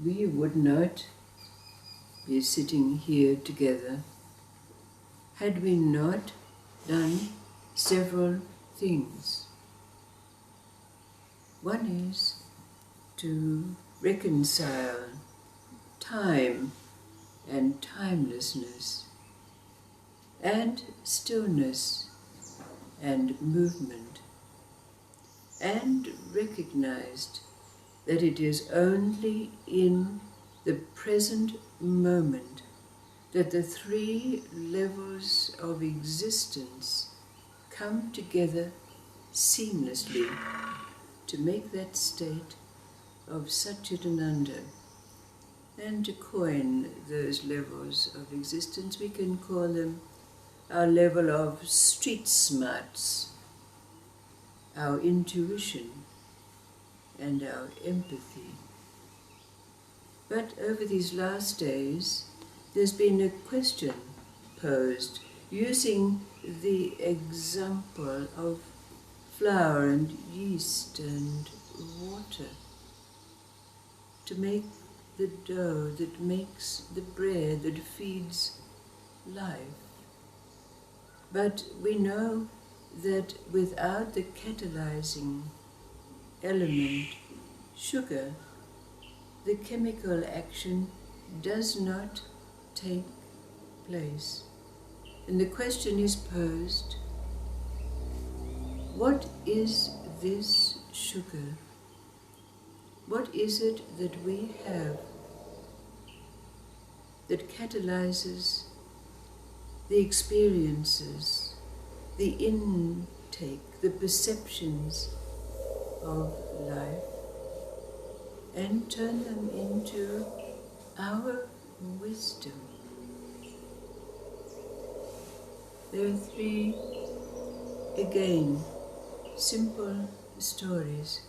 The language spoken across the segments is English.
we would not be sitting here together had we not done several things. One is to reconcile time and timelessness, and stillness and movement, and recognized that it is only in the present moment that the three levels of existence come together seamlessly to make that state of Satchitananda. And to coin those levels of existence, we can call them our level of street smarts, our intuition, and our empathy. But over these last days, there's been a question posed using the example of flour and yeast and water to make the dough that makes the bread that feeds life. But we know that without the catalyzing element, sugar, the chemical action does not take place. And the question is posed, what is this sugar? What is it that we have that catalyzes the experiences, the intake, the perceptions of life, and turn them into our wisdom? There are three, again, simple stories.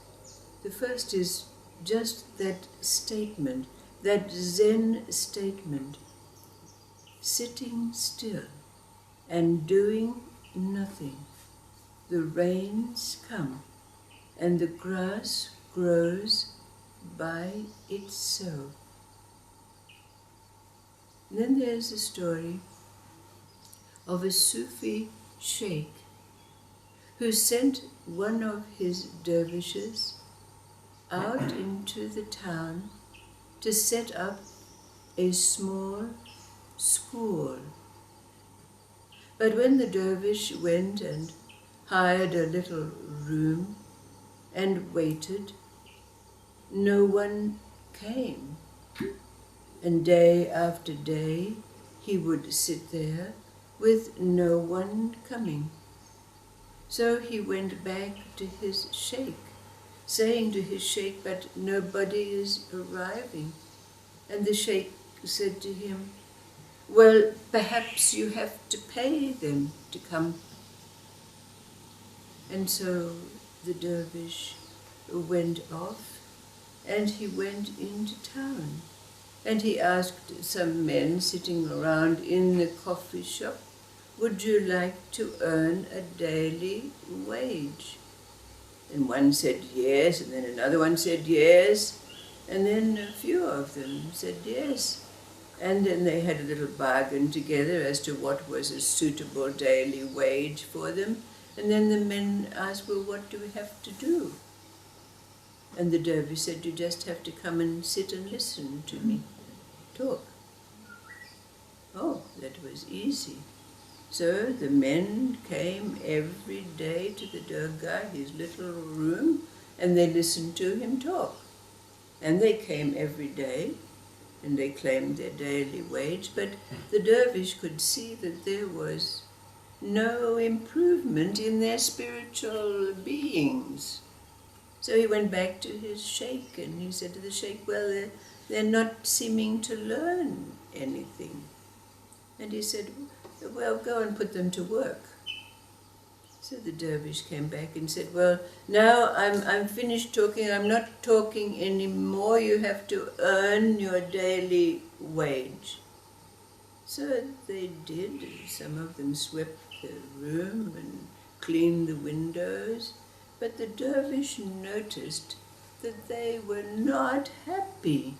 The first is just that statement, that Zen statement, sitting still and doing nothing. The rains come and the grass grows by itself. And then there's a story of a Sufi Sheikh who sent one of his dervishes out into the town to set up a small school. But when the dervish went and hired a little room and waited, no one came. And day after day he would sit there with no one coming. So he went back to his sheikh, saying to his sheikh, but nobody is arriving. And the sheikh said to him, well, perhaps you have to pay them to come. And so the dervish went off and he went into town. And he asked some men sitting around in the coffee shop, would you like to earn a daily wage? And one said yes, and then another one said yes, and then a few of them said yes. And then they had a little bargain together as to what was a suitable daily wage for them. And then the men asked, well, what do we have to do? And the dervish said, you just have to come and sit and listen to me talk. Oh, that was easy. So the men came every day to the Durga, his little room, and they listened to him talk. And they came every day, and they claimed their daily wage, but the dervish could see that there was no improvement in their spiritual beings. So he went back to his sheikh, and he said to the sheikh, well, they're not seeming to learn anything. And he said, well, go and put them to work. So the dervish came back and said, well, now I'm finished talking, I'm not talking anymore, you have to earn your daily wage. So they did. Some of them swept the room and cleaned the windows, but the dervish noticed that they were not happy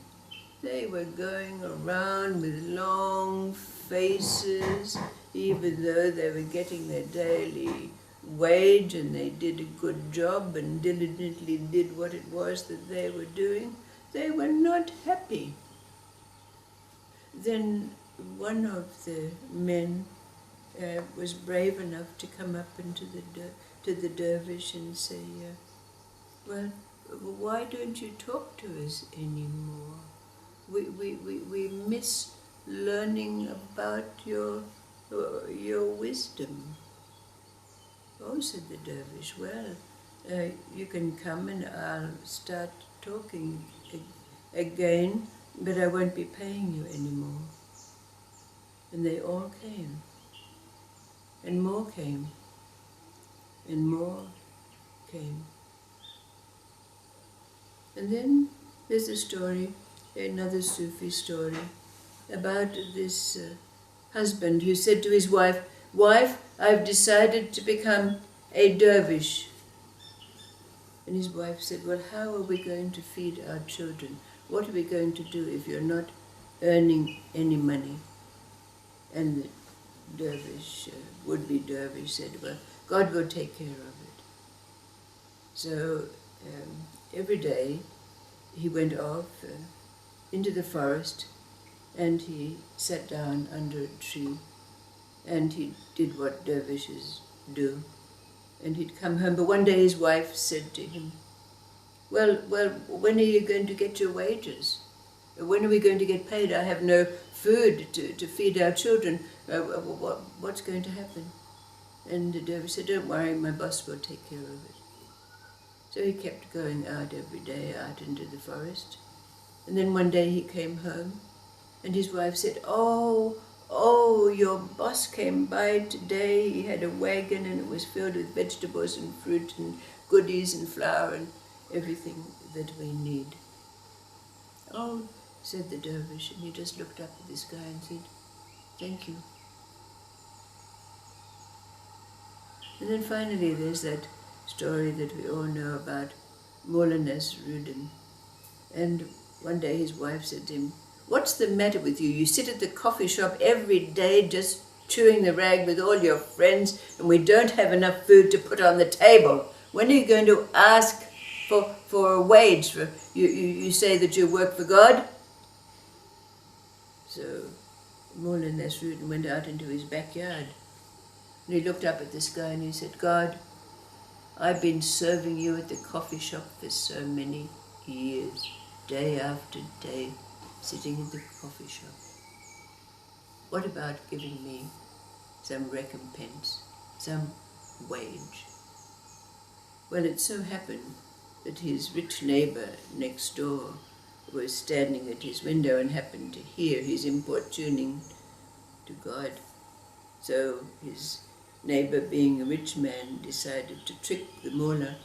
They were going around with long faces, even though they were getting their daily wage and they did a good job and diligently did what it was that they were doing. They were not happy. Then one of the men was brave enough to come up into to the dervish and say, well, why don't you talk to us anymore? We miss learning about your wisdom. Oh, said the dervish, well, you can come and I'll start talking again, but I won't be paying you anymore. And they all came, and more came, and more came. And then there's a story, another Sufi story, about this husband who said to his wife, "Wife, I've decided to become a dervish." And his wife said, "Well, how are we going to feed our children? What are we going to do if you're not earning any money?" And the dervish, would-be dervish, said, "Well, God will take care of it." So every day he went off into the forest and he sat down under a tree and he did what dervishes do. And he'd come home, but one day his wife said to him, well, when are you going to get your wages? When are we going to get paid? I have no food to feed our children. What's going to happen? And the dervish said, "Don't worry, my boss will take care of it." So he kept going out every day, out into the forest. And then one day he came home and his wife said, Oh, your boss came by today. He had a wagon and it was filled with vegetables and fruit and goodies and flour and everything that we need. "Oh," said the dervish, and he just looked up at this guy and said, "Thank you." And then finally there's that story that we all know about Mulla Nasrudin. And one day his wife said to him, "What's the matter with you? You sit at the coffee shop every day just chewing the rag with all your friends and we don't have enough food to put on the table. When are you going to ask for a wage? You say that you work for God?" So Mulla Nasrudin went out into his backyard and he looked up at the sky and he said, "God, I've been serving you at the coffee shop for so many years, day after day, sitting in the coffee shop. What about giving me some recompense, some wage?" Well, it so happened that his rich neighbor next door was standing at his window and happened to hear his importuning to God. So his neighbor, being a rich man, decided to trick the mullah.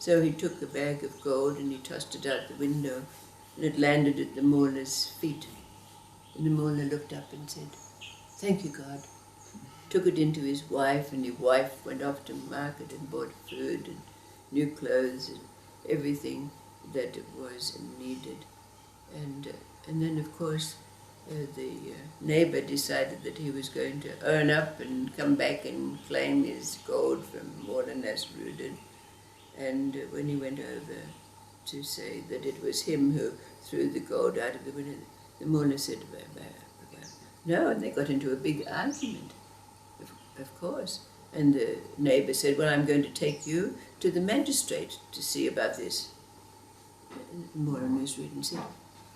So he took a bag of gold and he tossed it out the window and it landed at the mullah's feet. And the mullah looked up and said, "Thank you, God." Took it into his wife and his wife went off to market and bought food and new clothes and everything that was needed. And then, of course, the neighbor decided that he was going to earn up and come back and claim his gold from Mulla Nasrudin. And when he went over to say that it was him who threw the gold out of the window, the mullah said, "No," and they got into a big argument, of course. And the neighbor said, "Well, I'm going to take you to the magistrate to see about this." And Mulla Nasrudin said,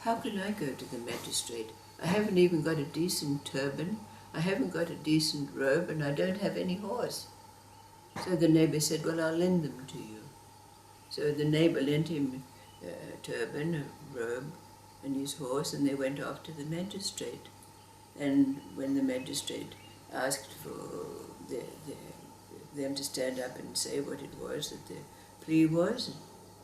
"How can I go to the magistrate? I haven't even got a decent turban, I haven't got a decent robe, and I don't have any horse." So the neighbor said, "Well, I'll lend them to you." So the neighbor lent him a turban, a robe, and his horse, and they went off to the magistrate. And when the magistrate asked for them to stand up and say what it was that the plea was,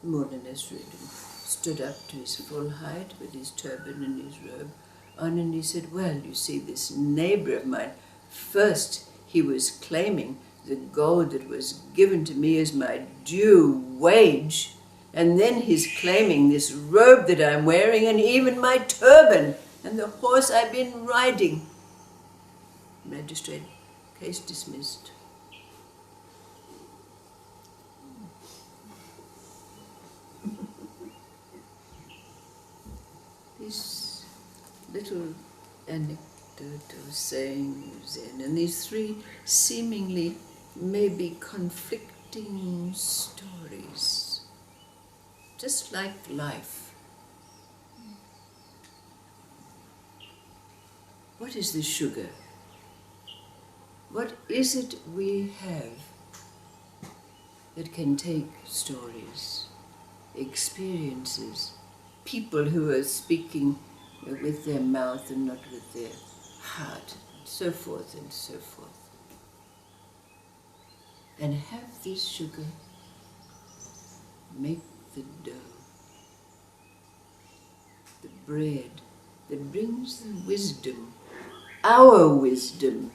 Mulla Nasrudin stood up to his full height with his turban and his robe on, and he said, "Well, you see, this neighbor of mine, first he was claiming the gold that was given to me as my due wage, And then he's claiming this robe that I'm wearing and even my turban and the horse I've been riding. Magistrate, case dismissed. This little anecdote or saying of Zen, and these three seemingly maybe conflicting stories, just like life. What is the sugar? What is it we have that can take stories, experiences, people who are speaking with their mouth and not with their heart, and so forth and so forth, and have this sugar make the dough, the bread that brings the wisdom, our wisdom,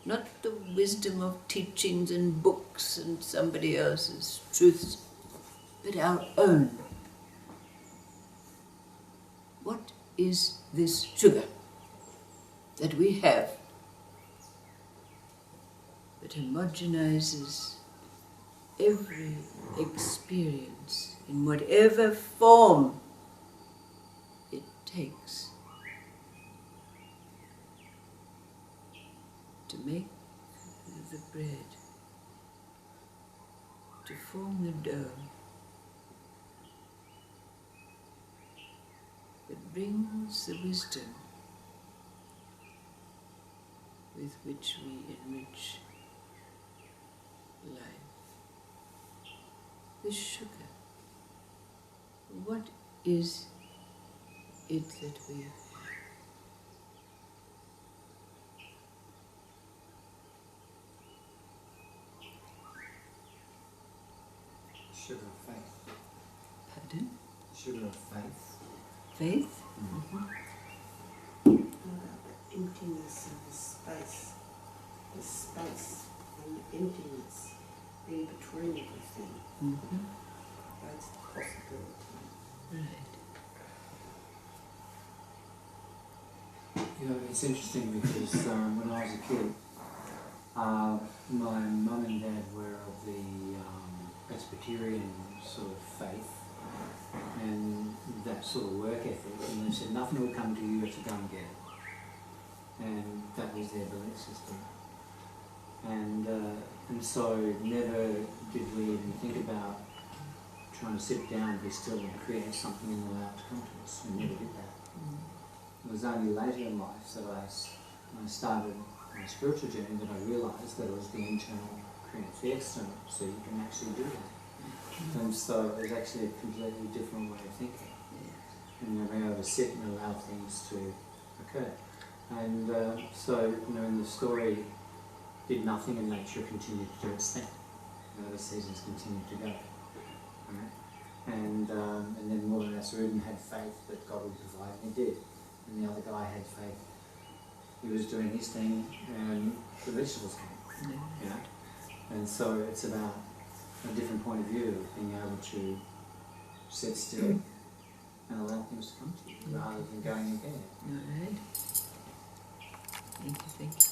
not the wisdom of teachings and books and somebody else's truths, but our own. What is this sugar that we have that homogenizes every experience in whatever form it takes to make the bread, to form the dough that brings the wisdom with which we enrich life. The sugar. What is it that we have? Sugar of faith. Pardon? Sugar of faith. Faith? Mm-hmm. The emptiness of the space and the emptiness in between everything. Mm-hmm. That's the possibility. Right. You know, it's interesting because when I was a kid, my mum and dad were of the Presbyterian sort of faith and that sort of work ethic, and they said nothing will come to you, you have to go and get it. And that was their belief system. And so never did we even think about trying to sit down, be still and create something and allow it to come to us. We never did that. It was only later in life that I started my spiritual journey that I realised that it was the internal creates the external, so you can actually do that. And so it was actually a completely different way of thinking. And you're able to sit and allow things to occur. And so, you know, in the story, did nothing and nature continued to do its thing. You know, the seasons continued to go. Right? And then Mulla Nasrudin had faith that God would provide, and he did. And the other guy had faith. He was doing his thing, and the vegetables came. You know? And so it's about a different point of view of being able to sit still and allow things to come to you rather than going again. All right. Thank you, thank you.